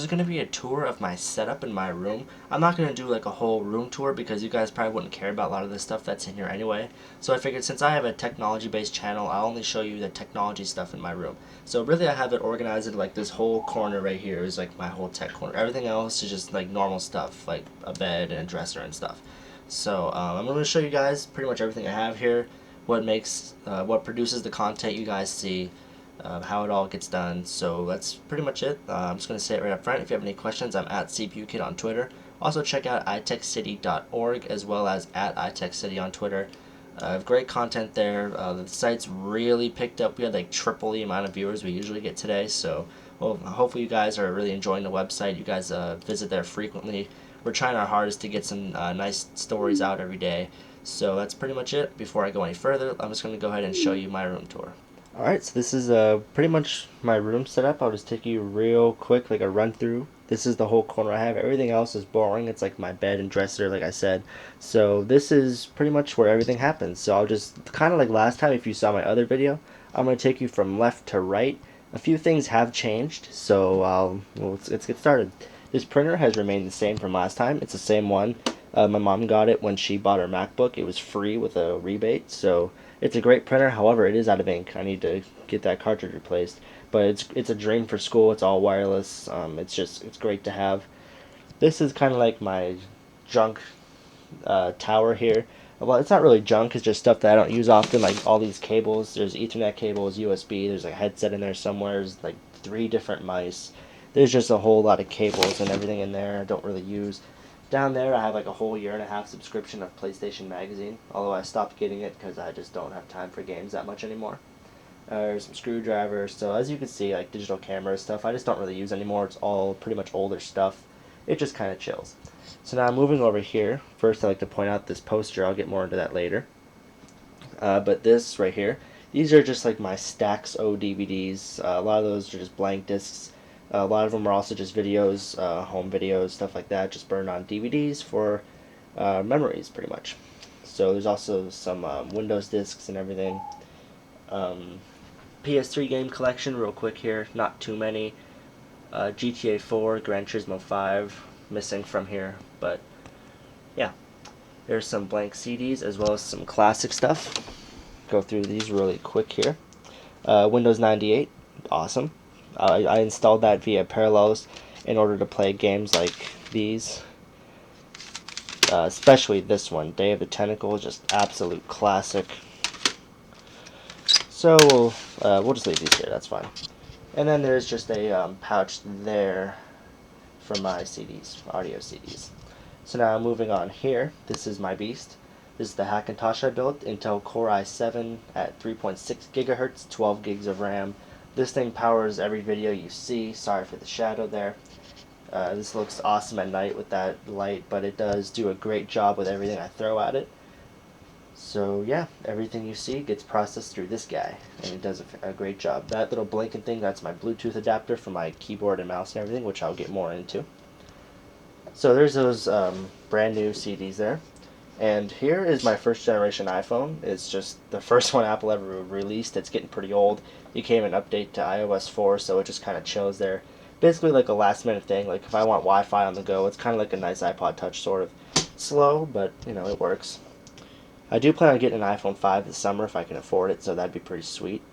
is going to be a tour of my setup in my room. I'm not going to do like a whole room tour because you guys probably wouldn't care about a lot of the stuff that's in here anyway. So I figured since I have a technology based channel, I'll only show you the technology stuff in my room. So really I have it organized in like this whole corner right here is like my whole tech corner. Everything else is just like normal stuff like a bed and a dresser and stuff. So I'm going to show you guys pretty much everything I have here, what produces the content you guys see, how it all gets done. So that's pretty much it. I'm just going to say it right up front. If you have any questions, I'm at CPUKid on Twitter. Also check out itechcity.org as well as at itechcity on Twitter. I have great content there. The site's really picked up. We had like triple the amount of viewers we usually get today. So well, hopefully you guys are really enjoying the website. You guys visit there frequently. We're trying our hardest to get some nice stories out every day. So that's pretty much it. Before I go any further, I'm just going to go ahead and show you my room tour. Alright, so this is pretty much my room setup. I'll just take you real quick, like a run through. This is the whole corner I have. Everything else is boring. It's like my bed and dresser, like I said. So this is pretty much where everything happens. So I'll just, kind of like last time if you saw my other video, I'm going to take you from left to right. A few things have changed, so well, let's get started. This printer has remained the same from last time. It's the same one. My mom got it when she bought her MacBook. It was free with a rebate, so it's a great printer. However, it is out of ink. I need to get that cartridge replaced. But it's a dream for school. It's all wireless. It's great to have. This is kind of like my junk tower here. Well, it's not really junk. It's just stuff that I don't use often. Like all these cables. There's Ethernet cables, USB. There's like a headset in there somewhere. There's like 3 different mice. There's just a whole lot of cables and everything in there I don't really use. Down there I have like a whole year and a half subscription of PlayStation Magazine, although I stopped getting it because I just don't have time for games that much anymore. There's some screwdrivers, so as you can see, like digital camera stuff I just don't really use anymore. It's all pretty much older stuff. It just kind of chills. So now moving over here, first I like to point out this poster. I'll get more into that later. But this right here, these are just like my Stax O DVDs. A lot of those are just blank discs. A lot of them are also just videos, home videos, stuff like that, just burned on DVDs for memories, pretty much. So there's also some Windows discs and everything. PS3 game collection, real quick here, not too many. GTA 4, Gran Turismo 5, missing from here, but yeah. There's some blank CDs as well as some classic stuff. Go through these really quick here. Windows 98, awesome. I installed that via Parallels in order to play games like these. Especially this one, Day of the Tentacle, just absolute classic. So we'll just leave these here, that's fine. And then there's just a pouch there for my CDs, audio CDs. So now moving on here, this is my beast. This is the Hackintosh I built, Intel Core i7 at 3.6 gigahertz, 12 gigs of RAM. This thing powers every video you see. Sorry for the shadow there. This looks awesome at night with that light, but it does do a great job with everything I throw at it. So yeah, everything you see gets processed through this guy, and it does a great job. That little blinking thing, that's my Bluetooth adapter for my keyboard and mouse and everything, which I'll get more into. So there's those brand new CDs there. And here is my first generation iPhone. It's just the first one Apple ever released. It's getting pretty old. It came an update to iOS 4, so it just kind of chills there. Basically like a last minute thing. Like if I want Wi-Fi on the go, it's kind of like a nice iPod Touch sort of. Slow, but you know, it works. I do plan on getting an iPhone 5 this summer if I can afford it, so that'd be pretty sweet.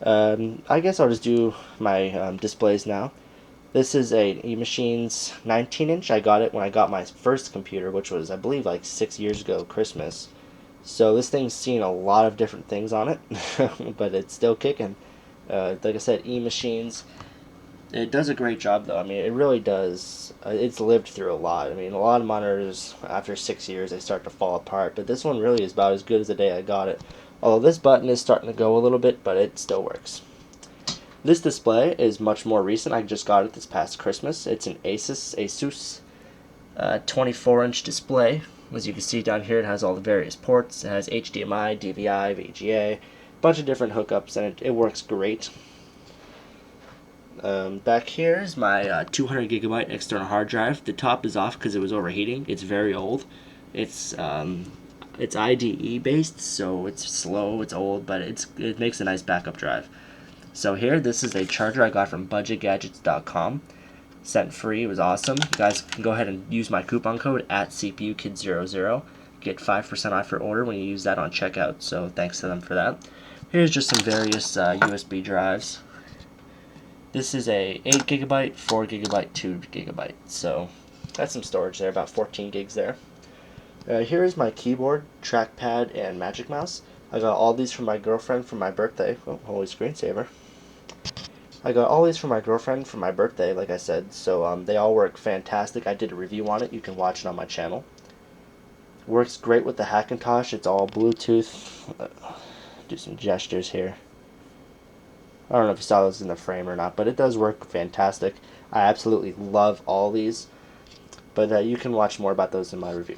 I guess I'll just do my displays now. This is a eMachines 19-inch. I got it when I got my first computer, which was, I believe, like 6 years ago, Christmas. So this thing's seen a lot of different things on it, but it's still kicking. Like I said, eMachines. It does a great job, though. I mean, it really does. It's lived through a lot. I mean, a lot of monitors, after 6 years, they start to fall apart. But this one really is about as good as the day I got it. Although this button is starting to go a little bit, but it still works. This display is much more recent. I just got it this past Christmas. It's an Asus 24-inch display. As you can see down here, it has all the various ports. It has HDMI, DVI, VGA, a bunch of different hookups, and it works great. Back here is my 200 gigabyte external hard drive. The top is off because it was overheating. It's very old. It's IDE based, so it's slow, it's old, but it makes a nice backup drive. So here, this is a charger I got from budgetgadgets.com. sent free. It was awesome. You guys can go ahead and use my coupon code at CPUKid00. Get 5% off your order when you use that on checkout, so thanks to them for that. Here's just some various USB drives. This is a 8 gigabyte, 4 gigabyte, 2 gigabyte, so that's some storage there, about 14 gigs there. Here is my keyboard, trackpad, and Magic Mouse. I got all these from my girlfriend for my birthday. Oh, holy screensaver. I got all these from my girlfriend for my birthday, like I said, so they all work fantastic. I did a review on it. You can watch it on my channel. Works great with the Hackintosh. It's all Bluetooth. Do some gestures here. I don't know if you saw those in the frame or not, but it does work fantastic. I absolutely love all these, but you can watch more about those in my review.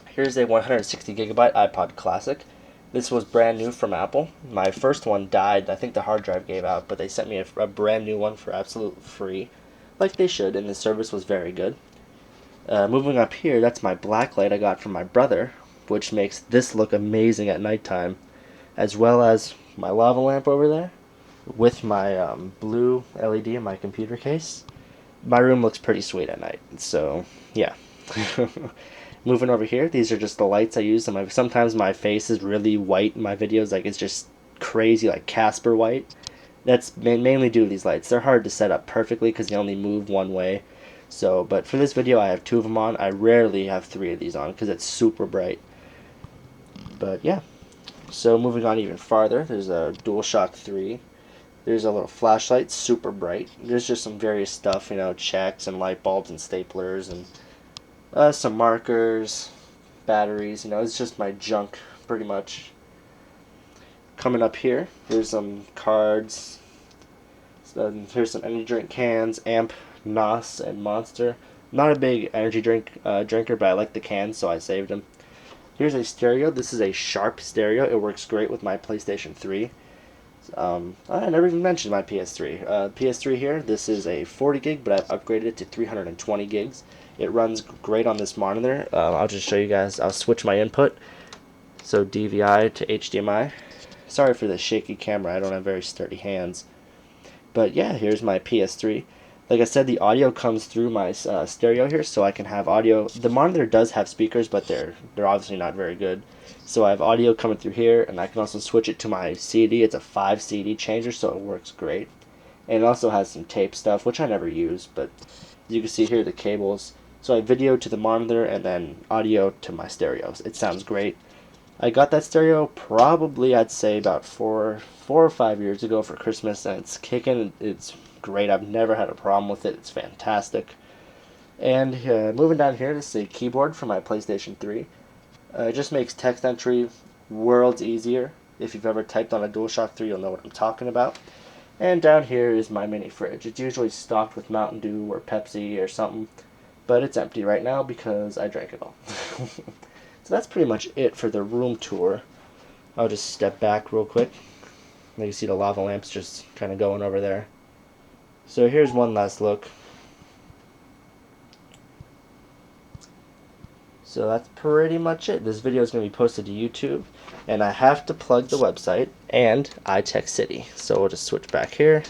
Here's a 160 gigabyte iPod Classic. This was brand new from Apple. My first one died. I think the hard drive gave out, but they sent me a brand new one for absolute free, like they should, and the service was very good. Moving up here, that's my blacklight I got from my brother, which makes this look amazing at nighttime, as well as my lava lamp over there with my blue LED in my computer case. My room looks pretty sweet at night, so yeah. Moving over here, these are just the lights I use. Sometimes my face is really white in my videos, like it's just crazy, like Casper white. That's mainly due to these lights. They're hard to set up perfectly because they only move one way. So, but for this video, I have 2 of them on. I rarely have 3 of these on because it's super bright. But yeah. So moving on even farther, there's a DualShock 3. There's a little flashlight, super bright. There's just some various stuff, you know, checks and light bulbs and staplers and some markers, batteries, you know, it's just my junk, pretty much. Coming up here, here's some cards. Here's some energy drink cans, Amp, NOS, and Monster. Not a big energy drinker, but I like the cans, so I saved them. Here's a stereo. This is a Sharp stereo. It works great with my PlayStation 3. I never even mentioned my PS3. PS3 here, this is a 40 gig, but I've upgraded it to 320 gigs. It runs great on this monitor. I'll just show you guys. I'll switch my input. So DVI to HDMI. Sorry for the shaky camera. I don't have very sturdy hands. But yeah, here's my PS3. Like I said, the audio comes through my stereo here, so I can have audio. The monitor does have speakers, but they're obviously not very good. So I have audio coming through here, and I can also switch it to my CD. It's a 5 CD changer, so it works great. And it also has some tape stuff, which I never use, but you can see here the cables. So I have video to the monitor and then audio to my stereos. It sounds great. I got that stereo probably, I'd say, about four or 5 years ago for Christmas, and it's kicking. It's great. I've never had a problem with it. It's fantastic. And moving down here, this is a keyboard for my PlayStation 3. It just makes text entry worlds easier. If you've ever typed on a DualShock 3, you'll know what I'm talking about. And down here is my mini fridge. It's usually stocked with Mountain Dew or Pepsi or something, but it's empty right now because I drank it all. So that's pretty much it for the room tour. I'll just step back real quick. You can see the lava lamps just kind of going over there. So here's one last look. So that's pretty much it. This video is going to be posted to YouTube, and I have to plug the website and iTech City. So we'll just switch back here.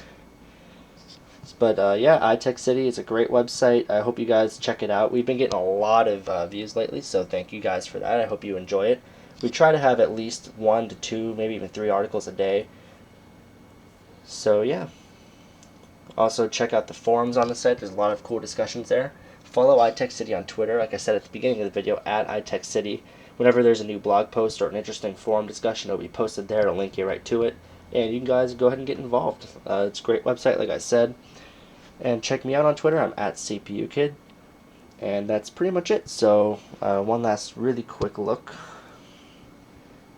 But yeah, iTech City is a great website. I hope you guys check it out. We've been getting a lot of views lately, so thank you guys for that. I hope you enjoy it. We try to have at least 1 to 2, maybe even 3 articles a day. So yeah. Also check out the forums on the site. There's a lot of cool discussions there. Follow iTech City on Twitter, like I said at the beginning of the video, at iTech City. Whenever there's a new blog post or an interesting forum discussion, it'll be posted there. It'll link you right to it. And you guys go ahead and get involved. It's a great website, like I said. And check me out on Twitter. I'm at CPUKid. And that's pretty much it. So one last really quick look.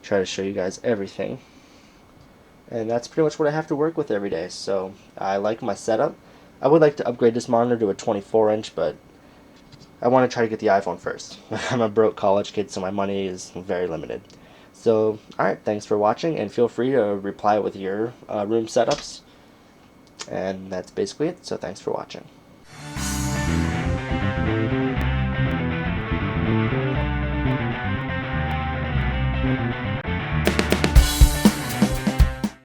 Try to show you guys everything. And that's pretty much what I have to work with every day. So I like my setup. I would like to upgrade this monitor to a 24-inch, but I want to try to get the iPhone first. I'm a broke college kid, so my money is very limited. So, alright, thanks for watching, and feel free to reply with your room setups. And that's basically it, so thanks for watching.